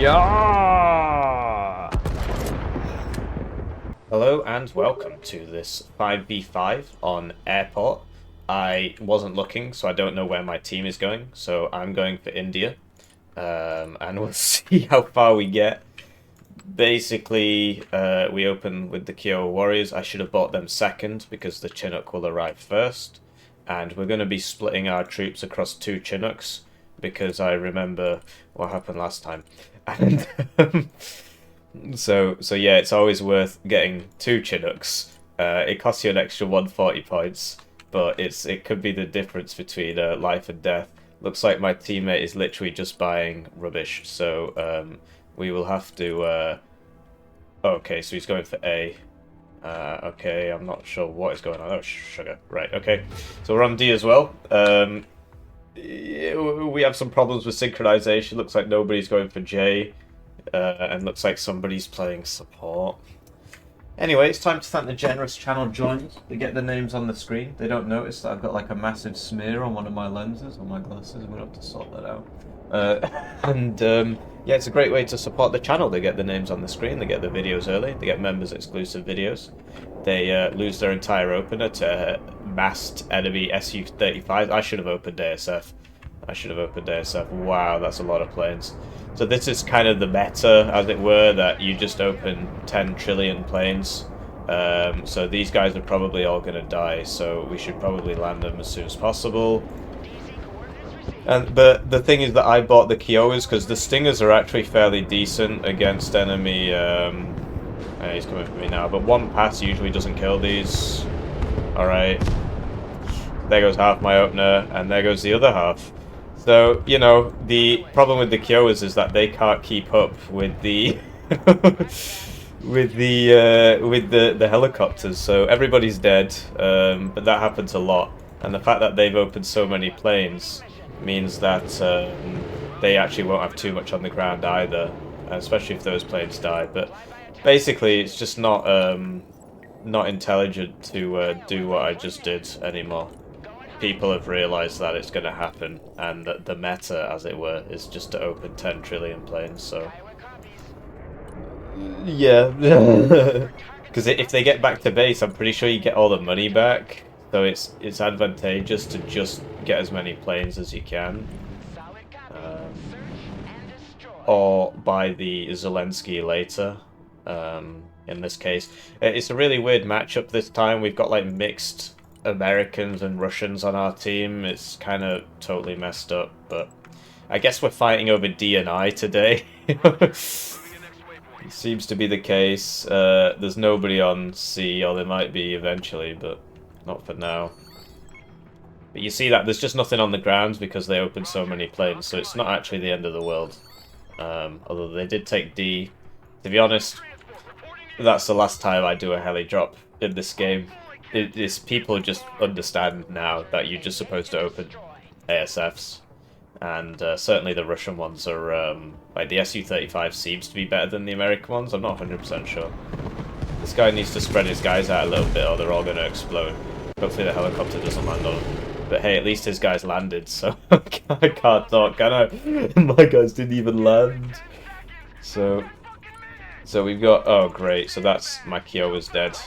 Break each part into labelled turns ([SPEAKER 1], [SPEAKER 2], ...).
[SPEAKER 1] Yeah! Hello and welcome to this 5v5 on Airport. I wasn't looking, so I don't know where my team is going, so I'm going for India. And we'll see how far we get. Basically, we open with the Kyoto Warriors. I should have bought them second because the Chinook will arrive first. And we're going to be splitting our troops across two Chinooks because I remember what happened last time. And so yeah, it's always worth getting two Chinooks. It costs you an extra 140 points, but it could be the difference between life and death. Looks like my teammate is literally just buying rubbish, so we will have to... okay, so he's going for A. Okay, I'm not sure what is going on. Oh, sugar. Right, okay. So we're on D as well. We have some problems with synchronization. Looks like nobody's going for J. And looks like somebody's playing support. Anyway, it's time to thank the generous channel joiners. They get their names on the screen. They don't notice that I've got like a massive smear on one of my lenses, on my glasses. I'm going to have to sort that out. Yeah, it's a great way to support the channel. They get the names on the screen, they get the videos early, they get members exclusive videos. They lose their entire opener to massed enemy Su-35. I should have opened ASF. Wow, that's a lot of planes. So this is kind of the meta, as it were, that you just open 10 trillion planes. So these guys are probably all going to die, so we should probably land them as soon as possible. But the thing is that I bought the Kiowas because the Stingers are actually fairly decent against enemy. He's coming for me now, but one pass usually doesn't kill these. Alright. There goes half my opener, and there goes the other half. So, you know, the problem with the Kiowas is that they can't keep up with the with the helicopters. So everybody's dead, but that happens a lot. And the fact that they've opened so many planes means that they actually won't have too much on the ground either, especially if those planes die. But basically, it's just not intelligent to do what I just did anymore. People have realised that it's going to happen, and that the meta, as it were, is just to open 10 trillion planes, so... Yeah. Because if they get back to base, I'm pretty sure you get all the money back, so it's advantageous to just get as many planes as you can. Or buy the Zelensky later, in this case. It's a really weird matchup this time. We've got, like, mixed Americans and Russians on our team. It's kind of totally messed up, but I guess we're fighting over D and I today. It seems to be the case. There's nobody on C, or there might be eventually, but not for now. But you see that there's just nothing on the ground because they opened so many planes, so it's not actually the end of the world. Although they did take D. To be honest, that's the last time I do a heli drop in this game. People just understand now that you're just supposed to open ASFs, and certainly the Russian ones are, like the Su-35 seems to be better than the American ones. I'm not 100% sure. This guy needs to spread his guys out a little bit or they're all going to explode. Hopefully the helicopter doesn't land on them. But hey, at least his guys landed, so I can't talk, can I? My guys didn't even land. So we've got... Oh, great. So that's... My Kiowa's dead.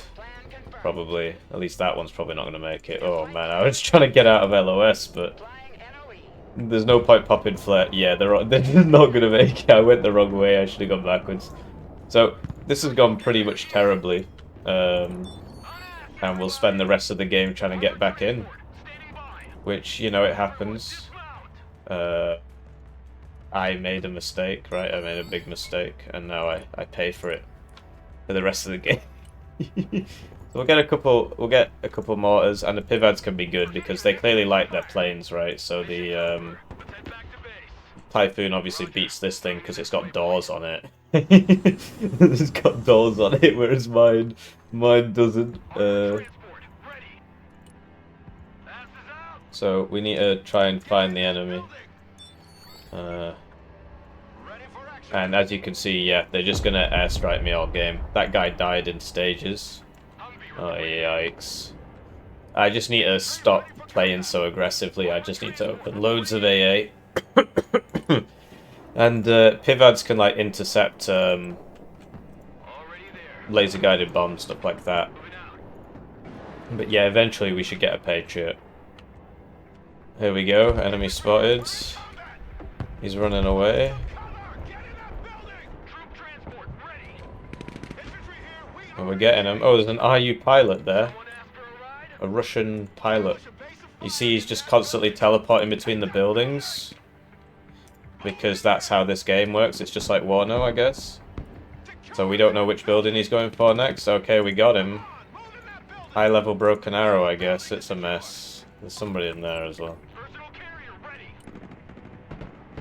[SPEAKER 1] Probably. At least that one's probably not going to make it. Oh, man. I was trying to get out of LOS, but... There's no point popping flare. Yeah, they're not going to make it. I went the wrong way. I should have gone backwards. So, this has gone pretty much terribly. And we'll spend the rest of the game trying to get back in. Which, you know, it happens. I made a mistake, right? I made a big mistake, and now I pay for it for the rest of the game. So we'll get a couple mortars, and the pivads can be good because they clearly like their planes, right? So the Typhoon obviously beats this thing because it's got doors on it. It's got doors on it, whereas mine doesn't. So we need to try and find the enemy. And as you can see, yeah, they're just gonna airstrike me all game. That guy died in stages. Oh, yikes. I just need to stop playing so aggressively. I just need to open loads of AA. And Pivads can like intercept laser guided bombs, stuff like that. But yeah, eventually we should get a Patriot. Here we go, enemy spotted. He's running away. And we're getting him. Oh, there's an RU pilot there. A Russian pilot. You see he's just constantly teleporting between the buildings. Because that's how this game works. It's just like Warno, I guess. So we don't know which building he's going for next. Okay, we got him. High level broken arrow, I guess. It's a mess. There's somebody in there as well.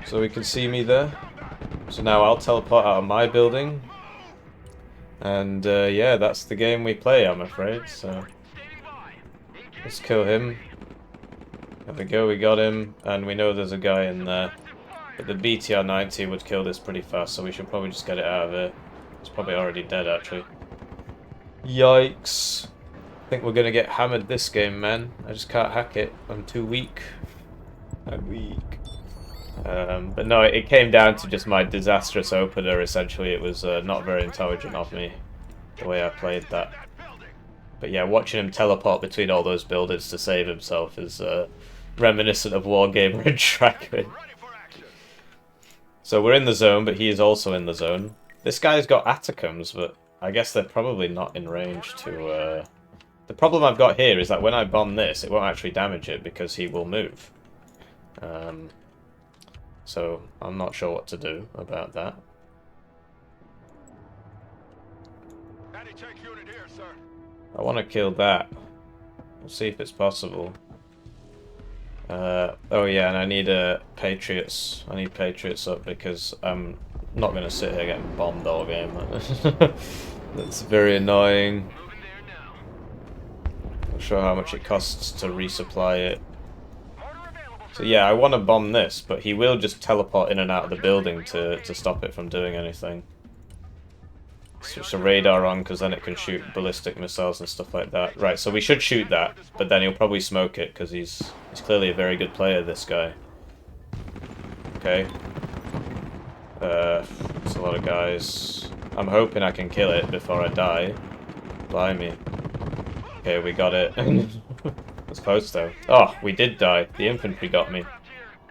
[SPEAKER 1] So he can see me there. So now I'll teleport out of my building. And yeah, that's the game we play, I'm afraid. So let's kill him. There we go, we got him. And we know there's a guy in there. But the BTR-90 would kill this pretty fast, so we should probably just get it out of here. It's probably already dead, actually. Yikes. I think we're going to get hammered this game, man. I just can't hack it. I'm too weak. I'm weak. But no, it came down to just my disastrous opener, essentially. It was not very intelligent of me, the way I played that. But yeah, watching him teleport between all those buildings to save himself is reminiscent of Wargamer and Tracker. So we're in the zone, but he is also in the zone. This guy's got Atacams, but I guess they're probably not in range to... The problem I've got here is that when I bomb this, it won't actually damage it because he will move. So I'm not sure what to do about that. I want to kill that. We'll see if it's possible. Oh yeah, and I need Patriots. I need Patriots up because I'm not going to sit here getting bombed all game. That's very annoying. Not sure how much it costs to resupply it. So yeah, I want to bomb this, but he will just teleport in and out of the building to stop it from doing anything. Switch the radar on because then it can shoot ballistic missiles and stuff like that. Right, so we should shoot that, but then he'll probably smoke it because he's clearly a very good player, this guy. Okay. It's a lot of guys. I'm hoping I can kill it before I die. Blimey. Okay, we got it. It's close though. Oh, we did die. The infantry got me.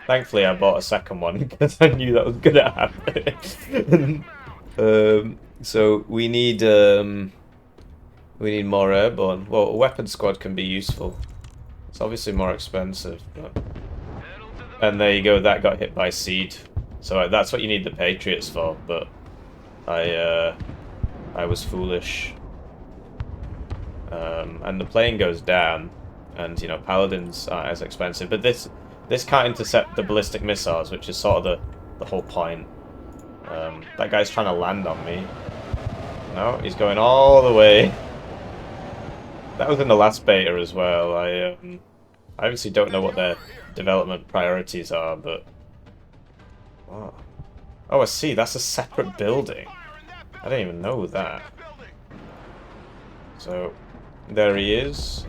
[SPEAKER 1] Thankfully I bought a second one because I knew that was gonna happen. So we need more airborne. Well, a weapon squad can be useful. It's obviously more expensive, but... And there you go, that got hit by seed. So that's what you need the Patriots for, but I was foolish. And the plane goes down, and you know, Paladins aren't as expensive, but this can't intercept the ballistic missiles, which is sort of the whole point. That guy's trying to land on me. No, he's going all the way. That was in the last beta as well. I obviously don't know what their development priorities are, but... What? Oh, I see. That's a separate building. I didn't even know that. So, there he is.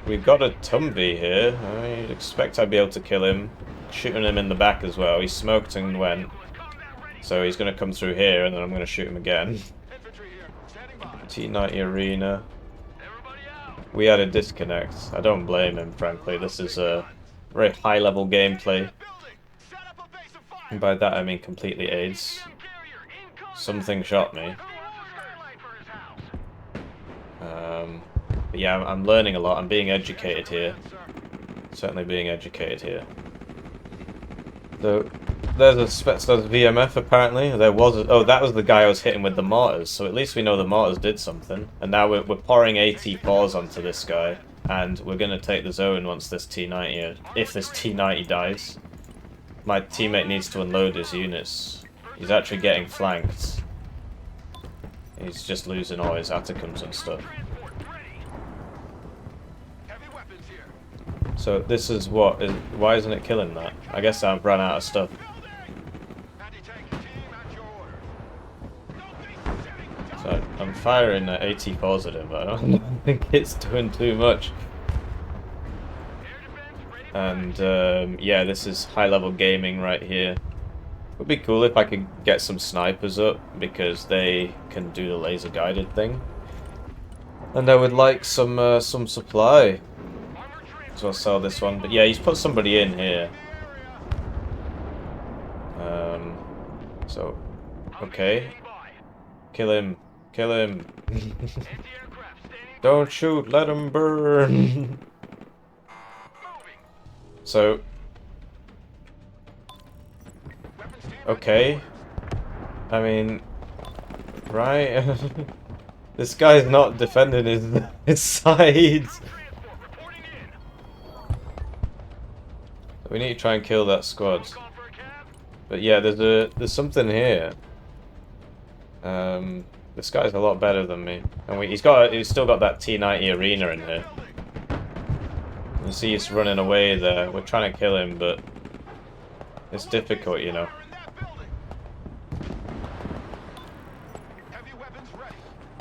[SPEAKER 1] We've got a Tumby here. I'd expect I'd be able to kill him. Shooting him in the back as well. He smoked and went. So he's going to come through here, and then I'm going to shoot him again. T90 Arena. We had a disconnect. I don't blame him, frankly. This is a very high-level gameplay. And by that I mean completely AIDS. Something shot me. But yeah, I'm learning a lot. I'm being educated here. Certainly being educated here. So, there's a Spetsnaz VMF apparently. There was oh, that was the guy I was hitting with the mortars. So at least we know the mortars did something. And now we're pouring AT4s onto this guy, and we're gonna take the zone once this T90, if this T90 dies. My teammate needs to unload his units. He's actually getting flanked. He's just losing all his Atacams and stuff. So this is what is, why isn't it killing that? I guess I've run out of stuff. So I'm firing AT4s at him, but I don't think it's doing too much. And yeah, this is high-level gaming right here. Would be cool if I could get some snipers up, because they can do the laser guided thing. And I would like some supply. So I'll sell this one. But yeah, he's put somebody in here. So, okay. Kill him. Kill him. Don't shoot, let him burn. So, okay. I mean, right? This guy's not defending his sides. We need to try and kill that squad. But yeah, there's something here. This guy's a lot better than me, and he's still got that T90 arena in here. You see, he's running away there. We're trying to kill him, but it's difficult, you know.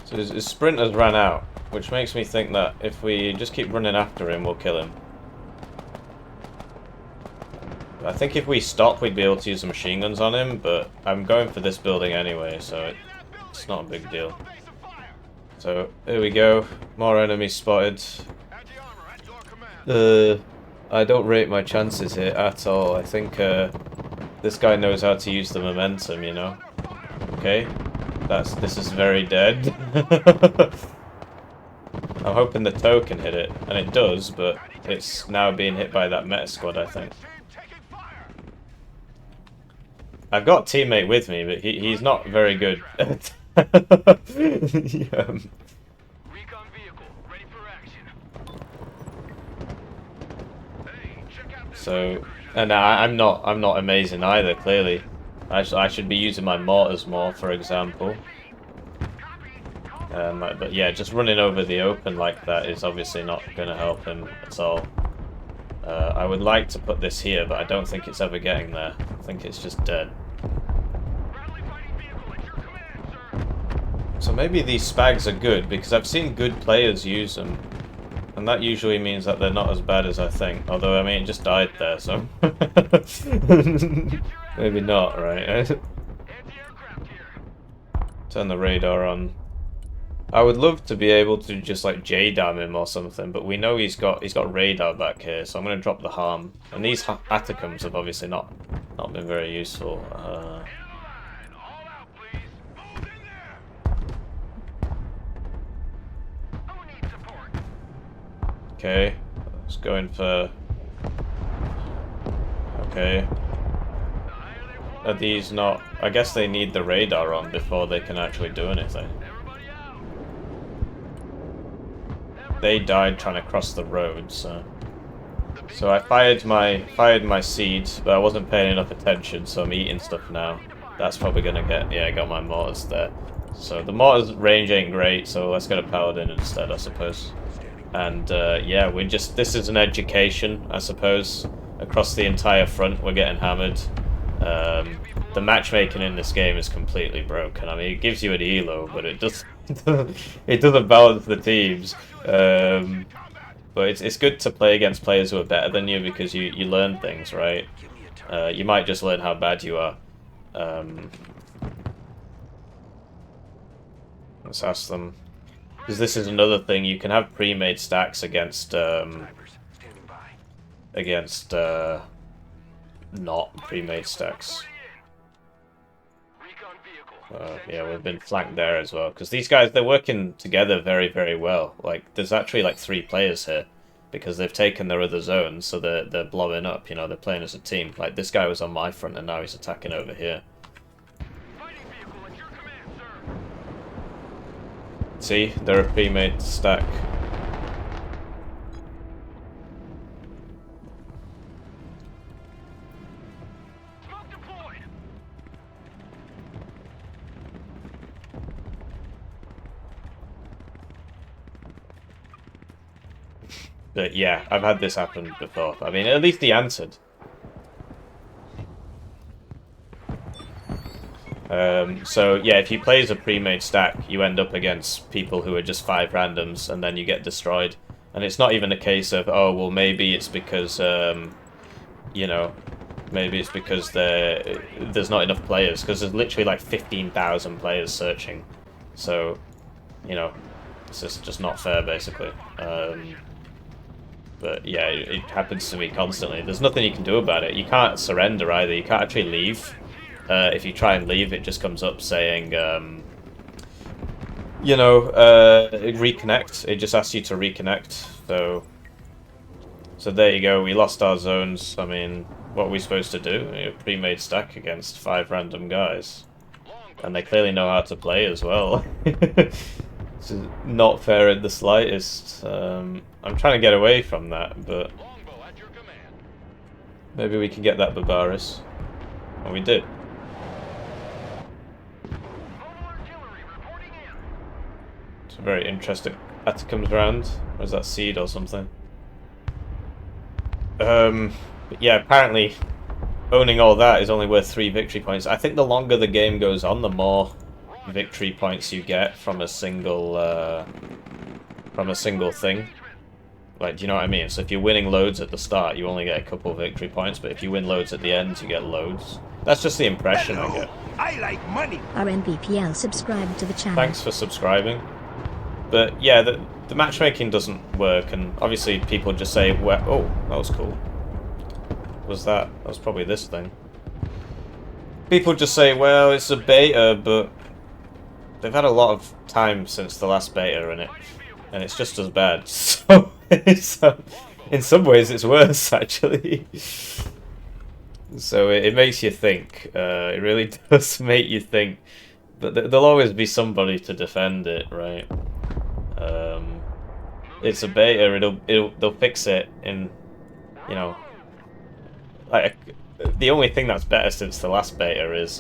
[SPEAKER 1] So his sprint has ran out, which makes me think that if we just keep running after him, we'll kill him. I think if we stop, we'd be able to use the machine guns on him, but I'm going for this building anyway, so it's not a big deal. So, here we go. More enemies spotted. I don't rate my chances here at all. I think this guy knows how to use the momentum, you know. Okay, this is very dead. I'm hoping the toe can hit it, and it does, but it's now being hit by that meta squad, I think. I've got a teammate with me, but he's not very good. Yeah. So, and I'm not amazing either. Clearly, I should be using my mortars more, for example. But yeah, just running over the open like that is obviously not going to help him at all. I would like to put this here, but I don't think it's ever getting there. I think it's just dead. So maybe these spags are good, because I've seen good players use them. And that usually means that they're not as bad as I think. Although, I mean, it just died there, so... maybe not, right? Turn the radar on. I would love to be able to just like J-dam him or something, but we know he's got radar back here, so I'm going to drop the harm. And these Atacams have obviously not been very useful. Okay, let's go in for... Okay. Are these not... I guess they need the radar on before they can actually do anything. They died trying to cross the road, so... So I fired my seeds, but I wasn't paying enough attention, so I'm eating stuff now. That's probably gonna get... Yeah, I got my mortars there. So the mortars range ain't great, so let's get a paladin instead, I suppose. And yeah, this is an education, I suppose. Across the entire front, we're getting hammered. The matchmaking in this game is completely broken. I mean, it gives you an elo, but it doesn't balance the teams. But it's good to play against players who are better than you, because you learn things, right? You might just learn how bad you are. Let's ask them. Because this is another thing, you can have pre-made stacks against not pre-made stacks. Yeah, we've been flanked there as well, because these guys, they're working together very, very well. Like, there's actually like 3 players here, because they've taken their other zones, so they're blowing up, you know, they're playing as a team. Like, this guy was on my front, and now he's attacking over here. See, they're a pre-made stack. But yeah, I've had this happen before. I mean, at least he answered. So yeah, if you play as a pre-made stack, you end up against people who are just 5 randoms, and then you get destroyed. And it's not even a case of, oh, well, maybe it's because, you know, Maybe it's because there's not enough players, because there's literally like 15,000 players searching. So, you know, it's just not fair, basically. But yeah, it happens to me constantly. There's nothing you can do about it. You can't surrender either. You can't actually leave. If you try and leave, it just comes up saying, you know, reconnect. It just asks you to reconnect. So there you go. We lost our zones. I mean, what are we supposed to do? A pre-made stack against 5 random guys. And they clearly know how to play as well. It's not fair in the slightest. I'm trying to get away from that, but maybe we can get that Barbaris. And we did. It's a very interesting Catacombs round. Or is that seed or something? But yeah, apparently owning all that is only worth 3 victory points. I think the longer the game goes on, the more victory points you get from a single thing. Like, do you know what I mean? So if you're winning loads at the start, you only get a couple victory points, but if you win loads at the end, you get loads. That's just the impression I get.
[SPEAKER 2] I like money.
[SPEAKER 3] RNBPL subscribe to the channel.
[SPEAKER 1] Thanks for subscribing. But yeah, the matchmaking doesn't work, and obviously people just say, well, oh, that was cool. That was probably this thing. People just say, well, it's a beta, but they've had a lot of time since the last beta and it's just as bad. So in some ways it's worse, actually. So it makes you think. It really does make you think. But there'll always be somebody to defend it, right? It's a beta. They'll fix it in, you know. Like, the only thing that's better since the last beta is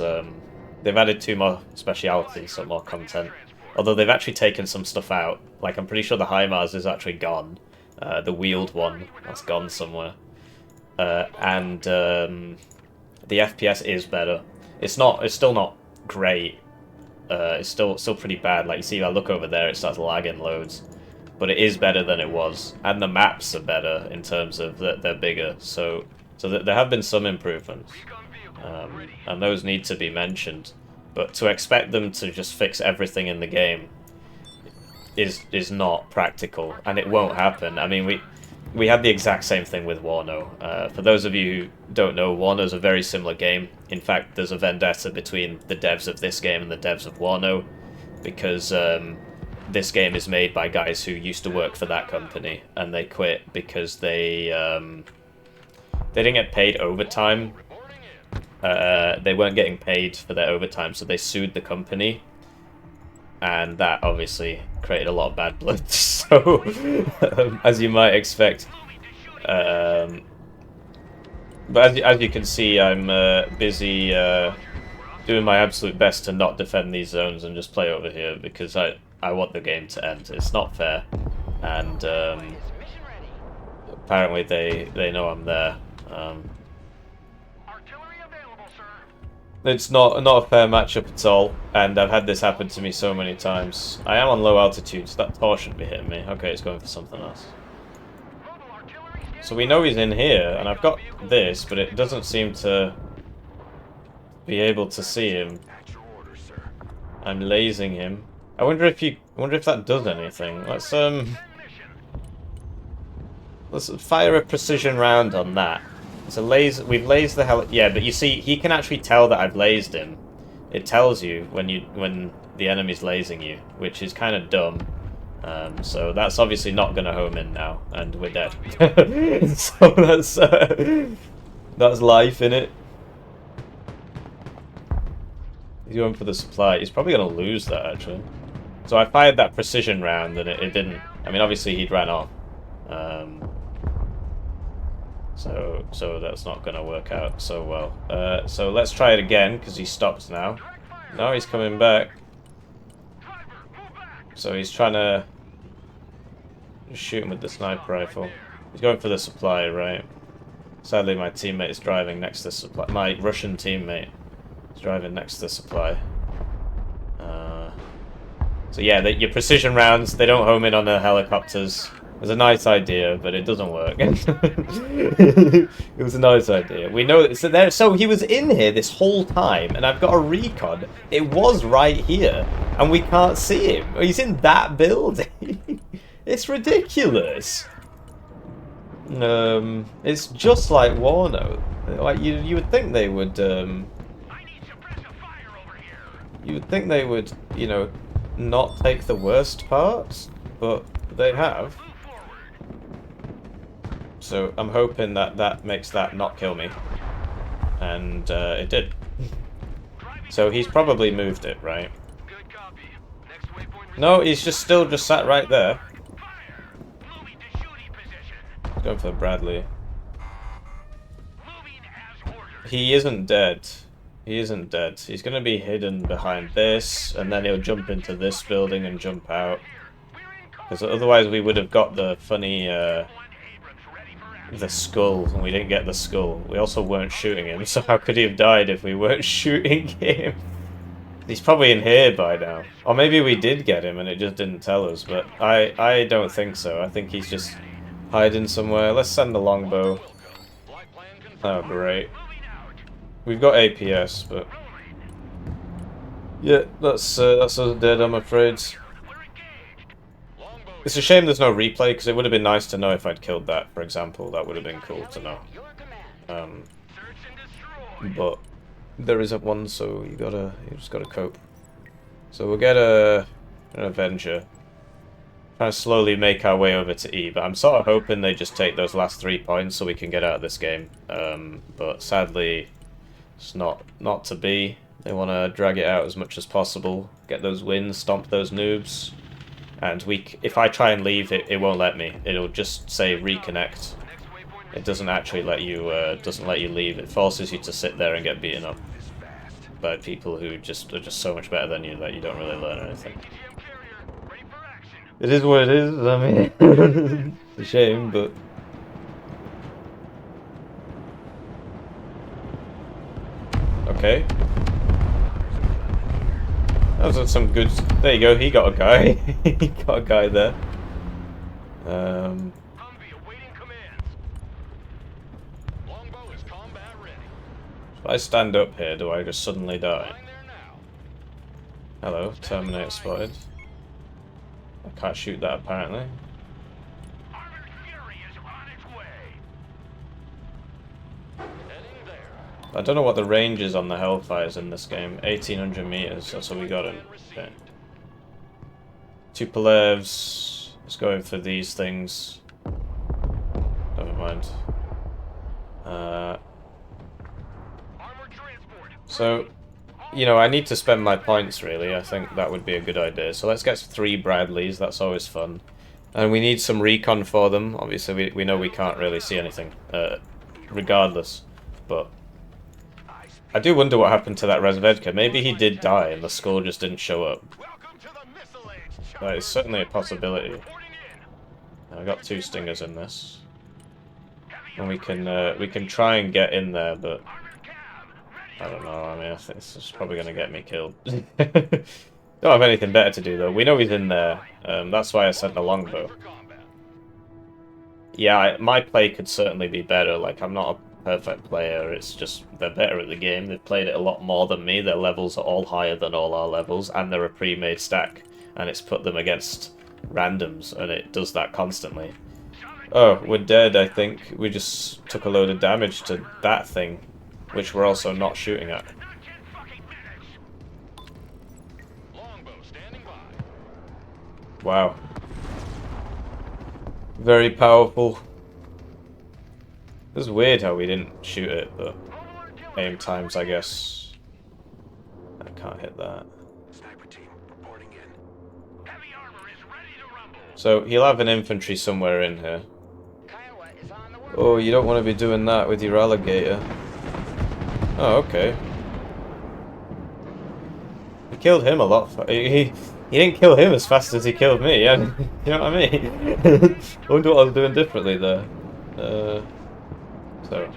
[SPEAKER 1] they've added 2 more specialities, some more content. Although they've actually taken some stuff out. Like, I'm pretty sure the HIMARS is actually gone. The wheeled one, that's gone somewhere. And the FPS is better. It's still not great. It's still pretty bad. Like, you see, I look over there, it starts lagging loads. But it is better than it was. And the maps are better in terms of that they're bigger. So there have been some improvements, and those need to be mentioned. But to expect them to just fix everything in the game is not practical, and it won't happen. I mean, we had the exact same thing with Warno. For those of you who don't know, Warno is a very similar game. In fact, there's a vendetta between the devs of this game and the devs of Warno, because this game is made by guys who used to work for that company, and they quit because they didn't get paid overtime. They weren't getting paid for their overtime, so they sued the company. And that obviously created a lot of bad blood, so as you might expect. But as you can see, I'm busy doing my absolute best to not defend these zones and just play over here, because I want the game to end. It's not fair, and apparently they know I'm there. It's not a fair matchup at all, and I've had this happen to me so many times. I am on low altitude, so that Tor shouldn't be hitting me. Okay, it's going for something else. So we know he's in here, and I've got this, but it doesn't seem to be able to see him. I'm lasing him. I wonder if that does anything. Let's fire a precision round on that. So we've lased the hell. Yeah, but you see, he can actually tell that I've lased him. It tells you when the enemy's lasing you, which is kind of dumb. So that's obviously not going to home in now, and we're dead. So that's life, innit? He's going for the supply. He's probably going to lose that, actually. So I fired that precision round, and it didn't. I mean, obviously he'd ran off. So that's not going to work out so well. So let's try it again, because he stops now. Now he's coming back. So he's trying to shoot him with the sniper rifle. He's going for the supply, right? Sadly, my teammate is driving next to the supply. My Russian teammate is driving next to the supply. So yeah, your precision rounds, they don't home in on the helicopters. It's a nice idea, but it doesn't work. It was a nice idea. We know that. So there. So he was in here this whole time, and I've got a recon. It was right here, and we can't see him. He's in that building. It's ridiculous. It's just like Warno. Like you would think they would. You would think they would, you know, not take the worst parts, but they have. So I'm hoping that that makes that not kill me. And it did. So he's probably moved it, right? No, he's just still just sat right there. He's going for Bradley. He isn't dead. He isn't dead. He's going to be hidden behind this, and then he'll jump into this building and jump out. Because otherwise we would have got the funny, the skull, and we didn't get the skull. We also weren't shooting him, so how could he have died if we weren't shooting him? He's probably in here by now. Or maybe we did get him and it just didn't tell us, but I don't think so. I think he's just hiding somewhere. Let's send the longbow. Oh, great. We've got APS, but... yeah, that's us dead, I'm afraid. It's a shame there's no replay, because it would have been nice to know if I'd killed that, for example. That would have been cool to know. But there isn't one, so you just gotta cope. So we'll get an Avenger. Trying to slowly make our way over to E, but I'm sort of hoping they just take those last 3 points so we can get out of this game. But sadly, it's not to be. They want to drag it out as much as possible, get those wins, stomp those noobs. And if I try and leave, it won't let me. It'll just say reconnect. It doesn't actually let you leave. It forces you to sit there and get beaten up by people who are just so much better than you that you don't really learn anything. It is what it is. I mean, it's a shame, but. Okay. That was some good... there you go, he got a guy. He got a guy there. If I stand up here, do I just suddenly die? Hello, Terminator spotted. I can't shoot that apparently. I don't know what the range is on the Hellfires in this game. 1800 meters, that's what we got him. Okay. Tupolevs is going for these things. Never mind. So, you know, I need to spend my points really. I think that would be a good idea. So let's get 3 Bradleys, that's always fun. And we need some recon for them. Obviously, we know we can't really see anything, regardless. But I do wonder what happened to that Razvedka. Maybe he did die and the skull just didn't show up. That is certainly a possibility. I got 2 stingers in this, and we can try and get in there, but I don't know. I mean, I think this is probably going to get me killed. Don't have anything better to do though. We know he's in there. That's why I sent the longbow. Yeah, my play could certainly be better. Like, I'm not a perfect player, it's just they're better at the game. They've played it a lot more than me. Their levels are all higher than all our levels, and they're a pre-made stack, and it's put them against randoms, and it does that constantly. Oh, we're dead, I think. We just took a load of damage to that thing, which we're also not shooting at. Wow. Very powerful. It's weird how we didn't shoot it, but aim times, I guess. I can't hit that. So he'll have an infantry somewhere in here. Oh, you don't want to be doing that with your alligator. Oh, okay. He killed him a lot. He didn't kill him as fast as he killed me. Yeah, you know what I mean? I wonder what I was doing differently there. So,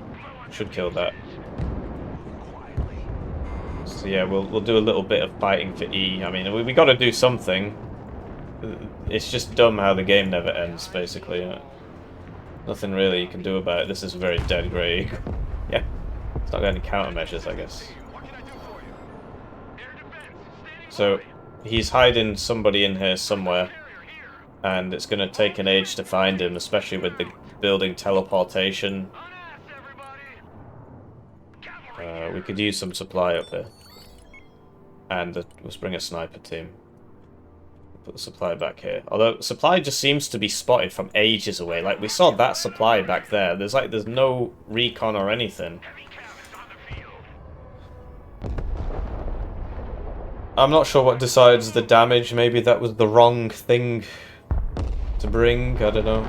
[SPEAKER 1] should kill that. So yeah, we'll do a little bit of fighting for E. I mean, we got to do something. It's just dumb how the game never ends, basically. Nothing really you can do about it. This is a very dead grey. Yeah, it's not got any countermeasures, I guess. So, he's hiding somebody in here somewhere, and it's going to take an age to find him, especially with the building teleportation. We could use some supply up here. And let's bring a sniper team. Put the supply back here. Although, supply just seems to be spotted from ages away. Like, we saw that supply back there. There's no recon or anything. I'm not sure what decides the damage. Maybe that was the wrong thing to bring. I don't know.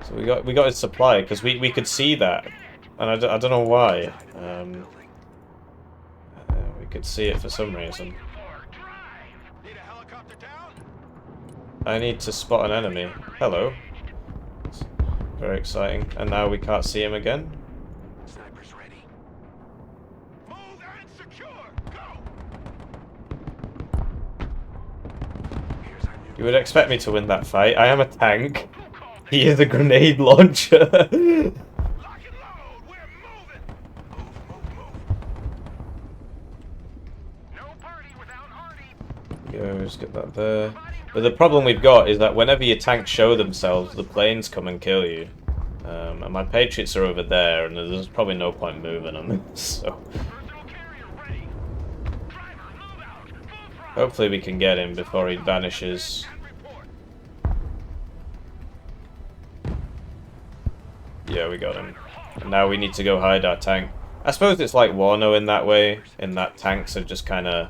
[SPEAKER 1] So we got his supply because we could see that, and I don't know why. We could see it for some reason. I need to spot an enemy. Hello. Very exciting. And now we can't see him again.
[SPEAKER 2] Sniper's ready. Move and secure. Go.
[SPEAKER 1] You would expect me to win that fight. I am a tank. He is a grenade launcher.
[SPEAKER 2] Lock and load. We're moving. Move. No party without Artie.
[SPEAKER 1] Go, just get that there. But the problem we've got is that whenever your tanks show themselves, the planes come and kill you. And my Patriots are over there, and there's probably no point moving them. So hopefully we can get him before he vanishes. Yeah, we got him. And now we need to go hide our tank. I suppose it's like Warno in that way, in that tanks are just kind of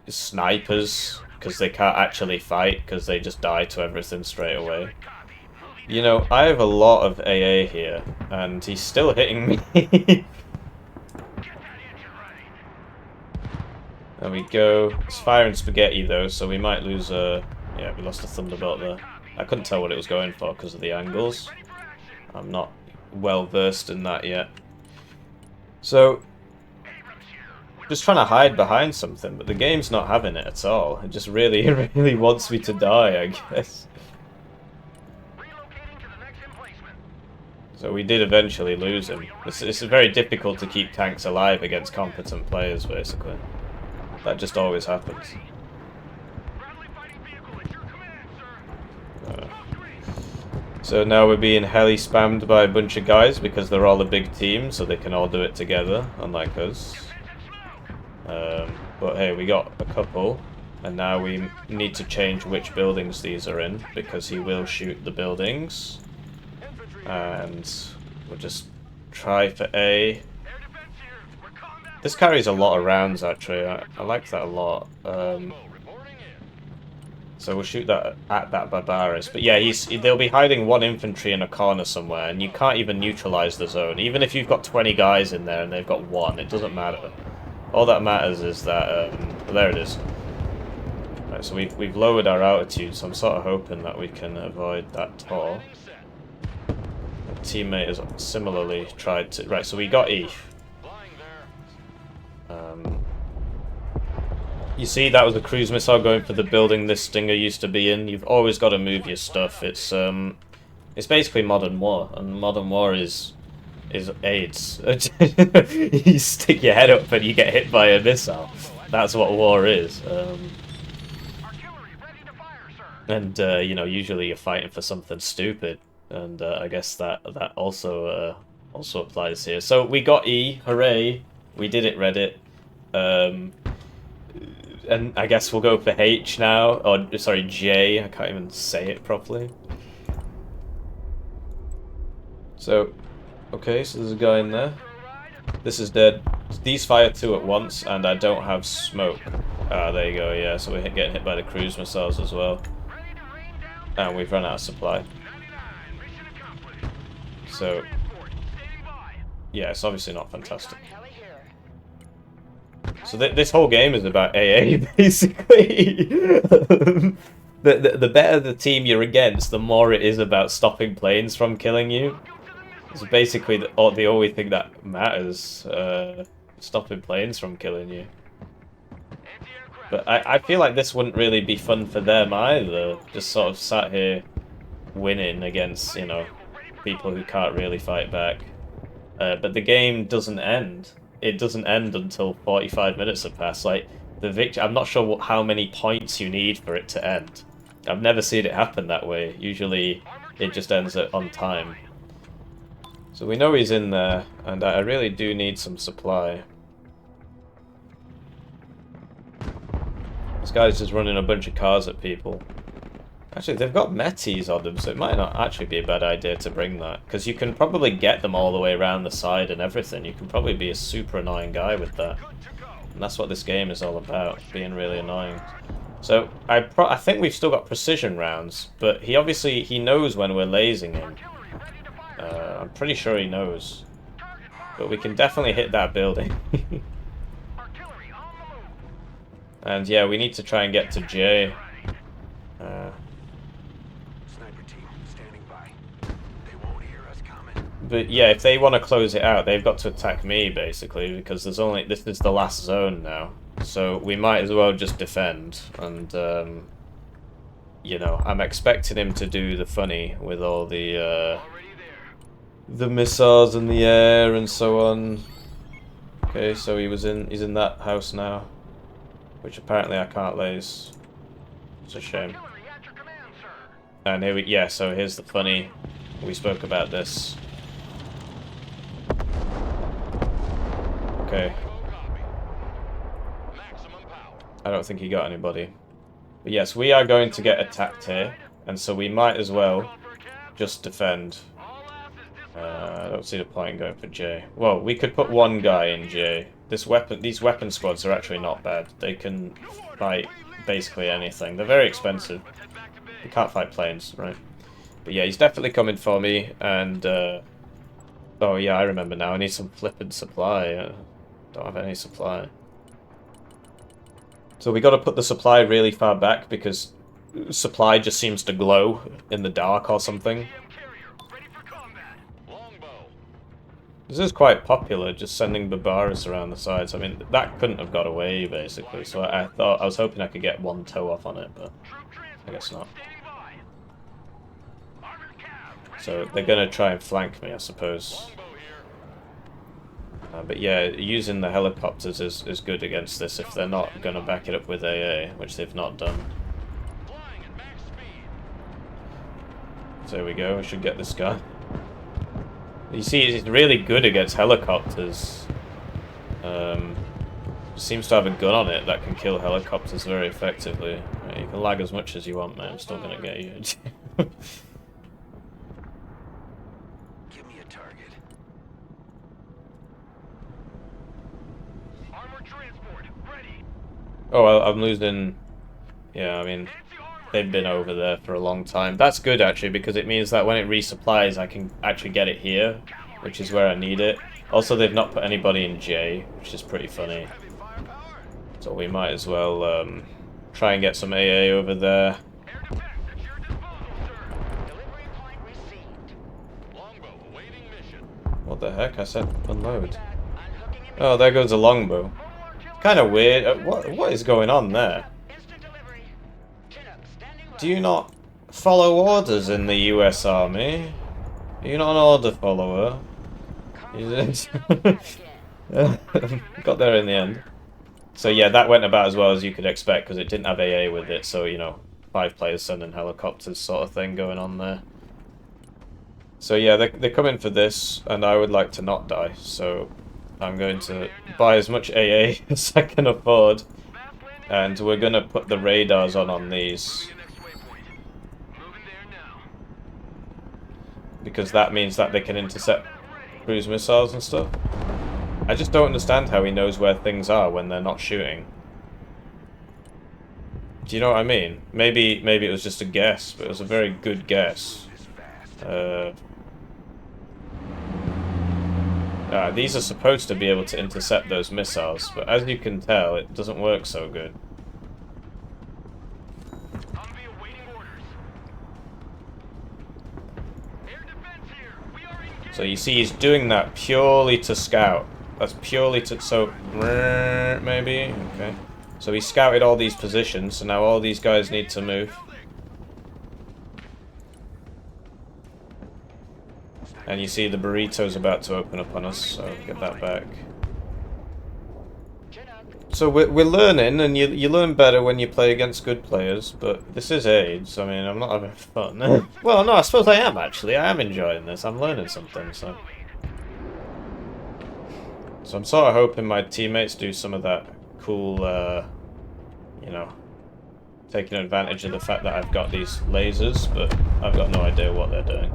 [SPEAKER 1] snipers, because they can't actually fight, because they just die to everything straight away. You know, I have a lot of AA here, and he's still hitting me. There we go. It's firing spaghetti though, so we might lose a... Yeah, we lost a Thunderbolt there. I couldn't tell what it was going for because of the angles. I'm not well versed in that yet. So, just trying to hide behind something, but the game's not having it at all. It just really, really wants me to die, I guess. So we did eventually lose him. It's very difficult to keep tanks alive against competent players, basically. That just always happens. So now we're being heli spammed by a bunch of guys because they're all a big team, so they can all do it together, unlike us. But hey, we got a couple, and now we need to change which buildings these are in, because he will shoot the buildings. And we'll just try for A. This carries a lot of rounds, actually. I like that a lot. So we'll shoot that at that Barbaris. But yeah, they'll be hiding one infantry in a corner somewhere, and you can't even neutralize the zone. Even if you've got 20 guys in there and they've got one, it doesn't matter. All that matters is that... there it is. Right, so we've lowered our altitude, so I'm sort of hoping that we can avoid that tor. My teammate has similarly tried to... Right, so we got E. You see, that was a cruise missile going for the building this Stinger used to be in. You've always got to move your stuff. It's basically modern war, and modern war is AIDS. You stick your head up and you get hit by a missile. That's what war is. And you know, usually you're fighting for something stupid, and I guess that also applies here. So we got E, hooray! We did it, Reddit. And I guess we'll go for H now, or sorry, J. I can't even say it properly. So, okay, so there's a guy in there. This is dead. These fire two at once, and I don't have smoke. Ah, there you go. Yeah, so we're getting hit by the cruise missiles as well, and we've run out of supply. So, yeah, it's obviously not fantastic. So this whole game is about AA, basically. The better the team you're against, the more it is about stopping planes from killing you. So basically, the only thing that matters, stopping planes from killing you. But I feel like this wouldn't really be fun for them either. Just sort of sat here winning against, you know, people who can't really fight back. But the game doesn't end. It doesn't end until 45 minutes have passed. Like, the victory, I'm not sure how many points you need for it to end. I've never seen it happen that way. Usually, it just ends on time. So we know he's in there, and I really do need some supply. This guy's just running a bunch of cars at people. Actually, they've got Metis on them, so it might not actually be a bad idea to bring that. Because you can probably get them all the way around the side and everything. You can probably be a super annoying guy with that. And that's what this game is all about, being really annoying. So, I think we've still got precision rounds, but he knows when we're lasing him. I'm pretty sure he knows. But we can definitely hit that building. And yeah, we need to try and get to J. But yeah, if they want to close it out, they've got to attack me, basically, because this is the last zone now. So we might as well just defend, and, you know, I'm expecting him to do the funny with all the missiles in the air and so on. Okay, so he's in that house now, which apparently I can't laze. It's a shame. And so here's the funny. We spoke about this. Okay. I don't think he got anybody. But yes, we are going to get attacked here, and so we might as well just defend. I don't see the point in going for J. Well, we could put one guy in J. These weapon squads are actually not bad. They can fight basically anything. They're very expensive. They can't fight planes, right? But yeah, he's definitely coming for me, and oh yeah, I remember now. I need some flippin' supply. Don't have any supply. So we got to put the supply really far back because supply just seems to glow in the dark or something. This is quite popular, just sending Barbaras around the sides. I mean, that couldn't have got away, basically. So I was hoping I could get one toe off on it, but I guess not. So they're going to try and flank me, I suppose. But yeah, using the helicopters is good against this if they're not going to back it up with AA, which they've not done. So there we go, we should get this guy. You see, he's really good against helicopters. Seems to have a gun on it that can kill helicopters very effectively. You can lag as much as you want, man. I'm still going to get you. Oh, well, I'm losing... Yeah, I mean, they've been over there for a long time. That's good, actually, because it means that when it resupplies, I can actually get it here, which is where I need it. Also, they've not put anybody in J, which is pretty funny. So we might as well try and get some AA over there. What the heck? I said unload. Oh, there goes a longbow. Kind of weird. What is going on there? Do you not follow orders in the US Army? Are you not an order follower? Got there in the end. So yeah, that went about as well as you could expect because it didn't have AA with it. So, you know, 5 players sending helicopters sort of thing going on there. So yeah, they're coming for this, and I would like to not die. So I'm going to buy as much AA as I can afford, and we're going to put the radars on these. Because that means that they can intercept cruise missiles and stuff. I just don't understand how he knows where things are when they're not shooting. Do you know what I mean? Maybe it was just a guess, but it was a very good guess. These are supposed to be able to intercept those missiles, but as you can tell, it doesn't work so good. So you see he's doing that purely to scout. That's purely to... So, maybe? Okay. So he scouted all these positions, so now all these guys need to move. And you see the burrito's about to open up on us, so get that back. So we're learning, and you learn better when you play against good players, but this is AIDS. I mean, I'm not having fun. Well, no, I suppose I am, actually. I am enjoying this. I'm learning something, so... So I'm sort of hoping my teammates do some of that cool, you know, taking advantage of the fact that I've got these lasers, but I've got no idea what they're doing.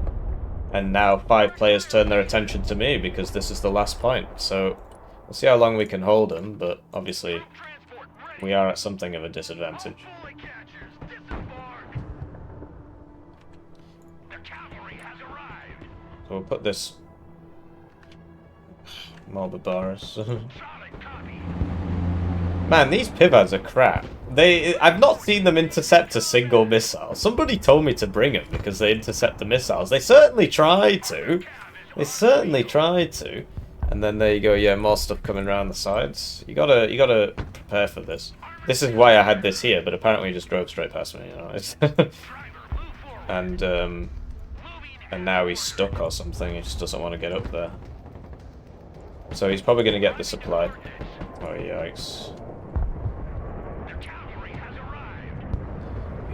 [SPEAKER 1] And now 5 players turn their attention to me because this is the last point, so... We'll see how long we can hold them, but obviously we are at something of a disadvantage. So we'll put this Morbarbarus. Man, these Pivads are crap. I've not seen them intercept a single missile. Somebody told me to bring them because they intercept the missiles. They certainly try to. They certainly try to. And then there you go, yeah, more stuff coming around the sides. You gotta prepare for this. This is why I had this here, but apparently he just drove straight past me, you know. It's and now he's stuck or something, he just doesn't want to get up there. So he's probably gonna get the supply. Oh yikes.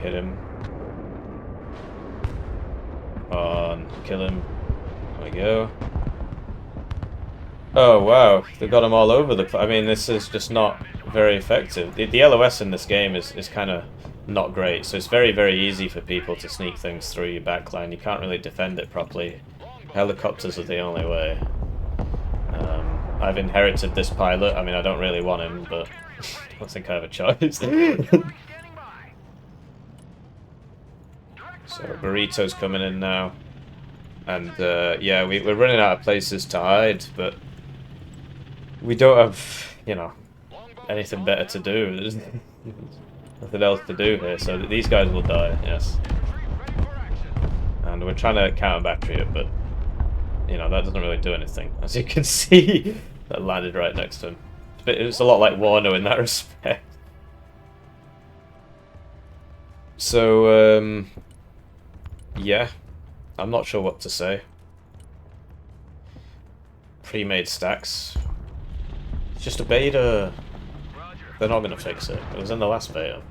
[SPEAKER 1] Hit him. On, kill him. There we go. Oh wow, they've got them all over the place. I mean, this is just not very effective. The LOS in this game is kind of not great, so it's very, very easy for people to sneak things through your backline. You can't really defend it properly. Helicopters are the only way. I've inherited this pilot. I mean, I don't really want him, but I don't think I have a choice. So Burrito's coming in now. And yeah, we're running out of places to hide, but we don't have, you know, anything better to do. There's nothing else to do here, so these guys will die, yes. And we're trying to counter battery it, but, you know, that doesn't really do anything. As you can see, that landed right next to him. It's a lot like Warno in that respect. So, yeah. I'm not sure what to say. Pre-made stacks. It's just a beta. They're not going to fix it. It was in the last beta.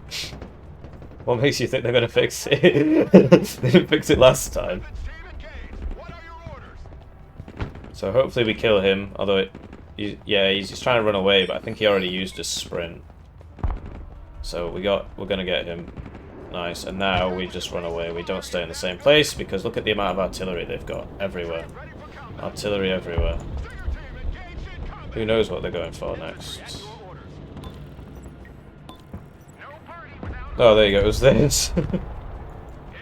[SPEAKER 1] What makes you think they're going to fix it? They didn't fix it last time. So hopefully we kill him. Although, yeah, he's trying to run away, but I think he already used his sprint. So we're going to get him. Nice, and now we just run away. We don't stay in the same place because look at the amount of artillery they've got everywhere. Artillery everywhere. Who knows what they're going for next? Oh, there you go. It was this.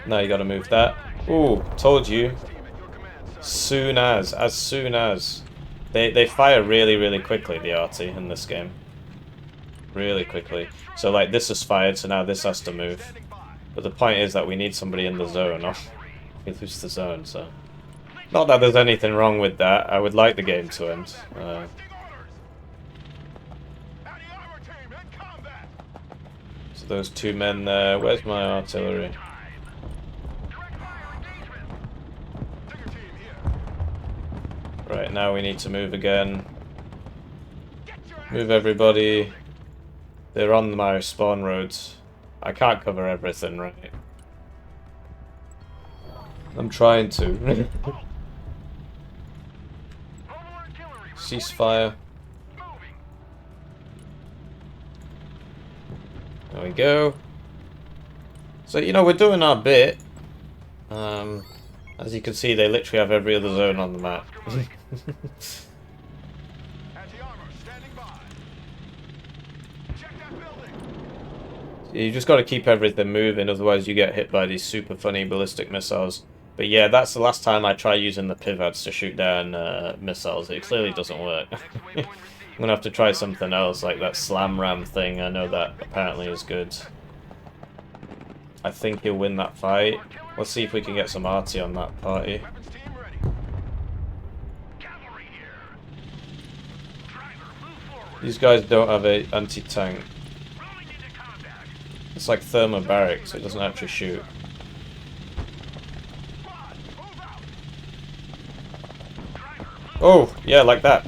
[SPEAKER 1] Now you got to move that. Ooh, told you. As soon as they fire really, really quickly. The arty in this game, really quickly. So like this is fired, so now this has to move. But the point is that we need somebody in the zone. We lose the zone, so... Not that there's anything wrong with that. I would like the game to end. So those 2 men there... Where's my artillery? Right, now we need to move again. Move everybody. They're on my spawn roads. I can't cover everything, right? I'm trying to. Ceasefire. There we go. So, you know, we're doing our bit. As you can see, they literally have every other zone on the map. You just got to keep everything moving, otherwise you get hit by these super funny ballistic missiles. But yeah, that's the last time I try using the pivots to shoot down missiles. It clearly doesn't work. I'm going to have to try something else, like that slam ram thing. I know that apparently is good. I think he'll win that fight. Let's see if we can get some arty on that party. These guys don't have a anti-tank. It's like thermobaric, so it doesn't actually shoot. Oh, yeah, like that.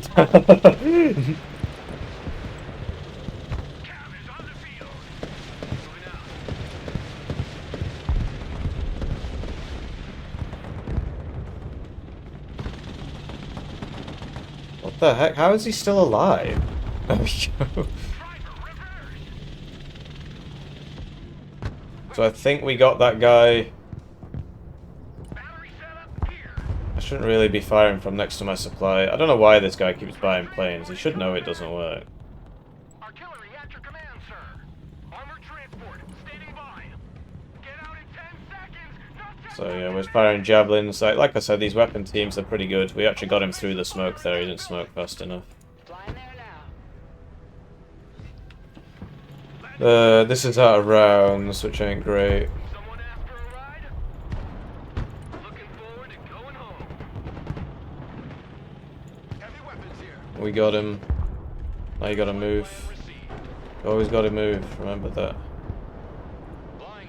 [SPEAKER 1] What the heck? How is he still alive? There we go. So I think we got that guy. I shouldn't really be firing from next to my supply. I don't know why this guy keeps buying planes. He should know it doesn't work.
[SPEAKER 2] Artillery at your command, sir. Armored transport, standing by. Get out in 10 seconds. Not 10
[SPEAKER 1] So yeah, we're firing javelins. Like I said, these weapon teams are pretty good. We actually got him through the smoke there. He didn't smoke fast enough.
[SPEAKER 4] Flying there now.
[SPEAKER 1] This is out of rounds, which ain't great.
[SPEAKER 2] Someone asked for a ride? Looking forward to going home. Heavy weapons here.
[SPEAKER 1] We got him. Now you gotta move.
[SPEAKER 2] Received.
[SPEAKER 1] Always gotta move. Remember that.
[SPEAKER 2] Flying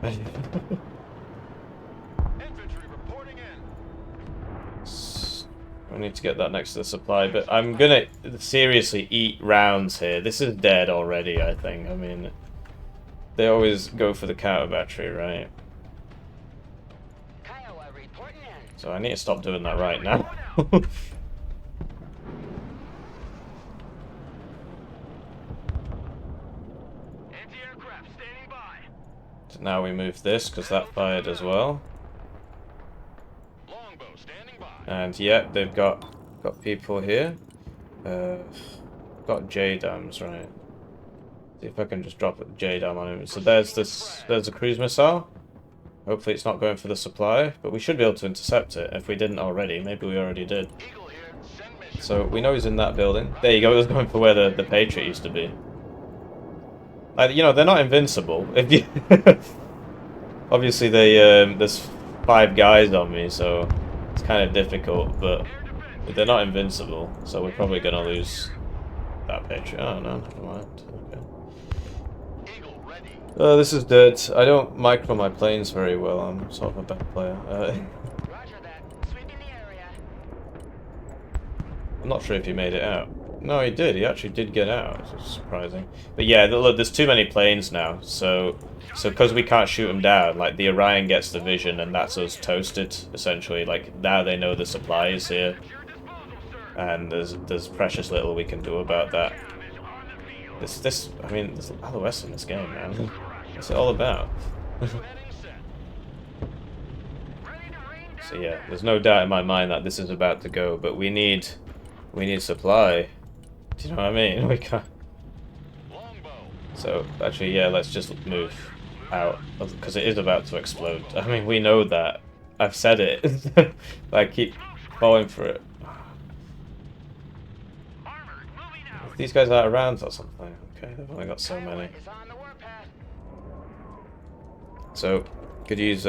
[SPEAKER 2] there. Infantry reporting in.
[SPEAKER 1] We need to get that next to the supply, but I'm gonna seriously eat rounds here. This is dead already, I think. I mean, they always go for the counter battery, right?
[SPEAKER 4] Kiowa reporting in.
[SPEAKER 1] So I need to stop doing that right now.
[SPEAKER 2] Anti-aircraft standing by.
[SPEAKER 1] So now we move this, because that fired as well.
[SPEAKER 2] Longbow standing by.
[SPEAKER 1] And yeah, they've got people here. Got J-dams, right. See if I can just drop a J-dam on him. So there's a cruise missile. Hopefully it's not going for the supply, but we should be able to intercept it if we didn't already. Maybe we already did.
[SPEAKER 2] Eagle here. Send mission.
[SPEAKER 1] So we know he's in that building. There you go, it was going for where the Patriot used to be. Like, you know, they're not invincible. If you obviously they there's 5 guys on me, so it's kind of difficult, but they're not invincible, so we're probably gonna lose that Patriot. Oh no, never mind. Okay.
[SPEAKER 2] Eagle ready.
[SPEAKER 1] This is dead. I don't micro my planes very well. I'm sort of a bad player.
[SPEAKER 4] Roger that. Sweeping the area.
[SPEAKER 1] I'm not sure if he made it out. No, he did. He actually did get out. It's surprising. But yeah, look, there's too many planes now. So because we can't shoot them down, like the Orion gets the vision, and that's us toasted essentially. Like now they know the supply is here, and there's precious little we can do about that. I mean, there's LOS in this game, man. What's it all about? So yeah, there's no doubt in my mind that this is about to go, but we need supply. Do you know what I mean? We can't. So actually, yeah, let's just move out because it is about to explode. I mean, we know that. I've said it. But I keep falling for it. If these guys are around or something. Okay, they've only got so many.
[SPEAKER 4] Is on the warpath.
[SPEAKER 1] So could use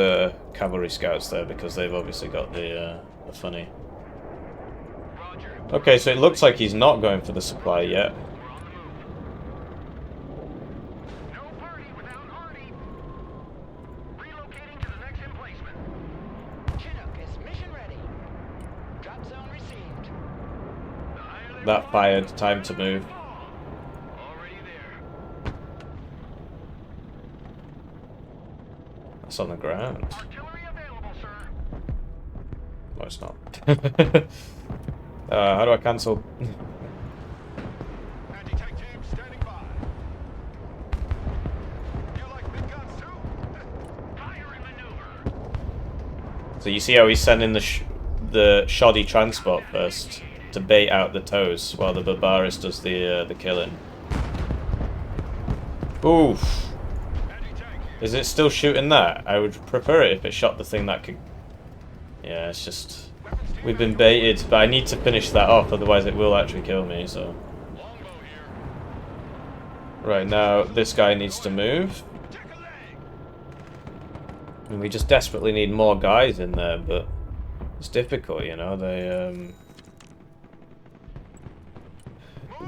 [SPEAKER 1] cavalry scouts there because they've obviously got the funny. Okay, so it looks like he's not going for the supply yet.
[SPEAKER 2] No party without Artie. Relocating to the next emplacement.
[SPEAKER 4] Chinook is mission ready. Drop zone received.
[SPEAKER 1] That fired. Time to move.
[SPEAKER 2] Already there.
[SPEAKER 1] That's on the ground.
[SPEAKER 2] Artillery available, sir.
[SPEAKER 1] No, it's not. How do I cancel?
[SPEAKER 2] Anti-tank team standing by. You like big guns too? Fire and maneuver.
[SPEAKER 1] So you see how he's sending the shoddy transport first to bait out the tows while the Barbaris does the killing. Oof.
[SPEAKER 2] Anti-tank here.
[SPEAKER 1] Is it still shooting that? I would prefer it if it shot the thing that could... Yeah, it's just... We've been baited, but I need to finish that off, otherwise it will actually kill me, so...
[SPEAKER 2] Longbow here.
[SPEAKER 1] Right, now this guy needs to move.
[SPEAKER 2] Take a leg.
[SPEAKER 1] And we just desperately need more guys in there, but... It's difficult, you know,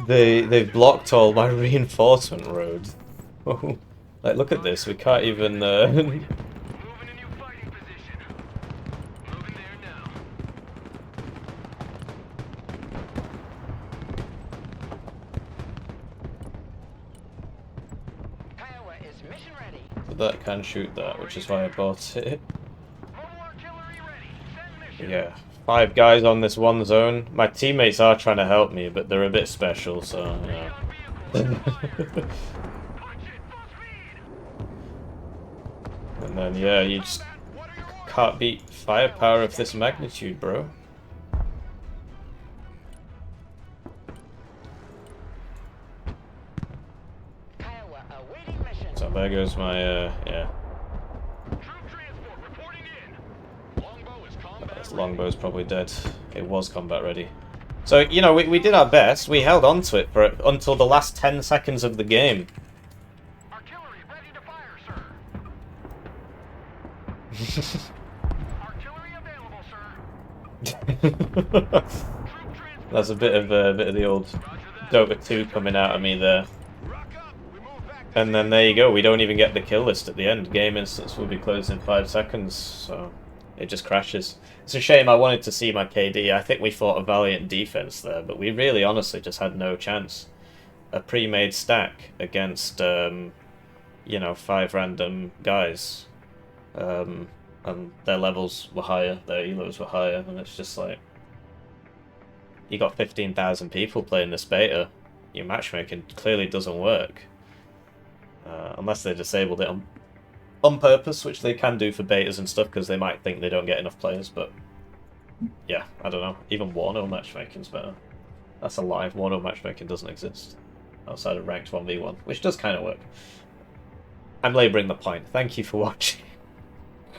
[SPEAKER 1] they've blocked all my reinforcement roads. Like, look at this. We can't even.
[SPEAKER 2] Moving a new fighting position. Moving there now.
[SPEAKER 4] Kiowa is mission ready.
[SPEAKER 1] That can shoot that, which is why I bought it.
[SPEAKER 2] Mobile artillery ready. Send mission.
[SPEAKER 1] Yeah. 5 guys on this one zone. My teammates are trying to help me, but they're a bit special, so yeah.
[SPEAKER 2] On vehicle. Fire. Punch it. Full speed.
[SPEAKER 1] And then yeah, you just
[SPEAKER 2] What are your orders?
[SPEAKER 1] can't beat firepower of this magnitude, bro.
[SPEAKER 4] Kiowa awaiting mission.
[SPEAKER 1] So there goes my yeah.
[SPEAKER 2] Troop transport reporting in. Longbow is combat
[SPEAKER 1] This
[SPEAKER 2] ready.
[SPEAKER 1] longbow's probably dead. It was combat ready. So, you know, we did our best. We held on to it for until the last 10 seconds of the game.
[SPEAKER 2] Artillery ready to fire, sir. Artillery available, sir. Troop transport.
[SPEAKER 1] That's a bit of the old
[SPEAKER 2] Roger that.
[SPEAKER 1] Dota 2 coming out of me there.
[SPEAKER 2] Rock up. We move back to
[SPEAKER 1] And then there you go. We don't even get the kill list at the end. Game instance will be closed in 5 seconds. So it just crashes. It's a shame. I wanted to see my KD. I think we fought a valiant defense there, but we really honestly just had no chance. A pre-made stack against, you know, 5 random guys. And their levels were higher, their elos were higher, and it's just like... You got 15,000 people playing this beta. Your matchmaking clearly doesn't work. Unless they disabled it on purpose, which they can do for betas and stuff, because they might think they don't get enough players, but... Yeah, I don't know. Even Warno matchmaking's better. That's a lie. Warno matchmaking doesn't exist. Outside of ranked 1v1, which does kind of work. I'm labouring the point. Thank you for watching.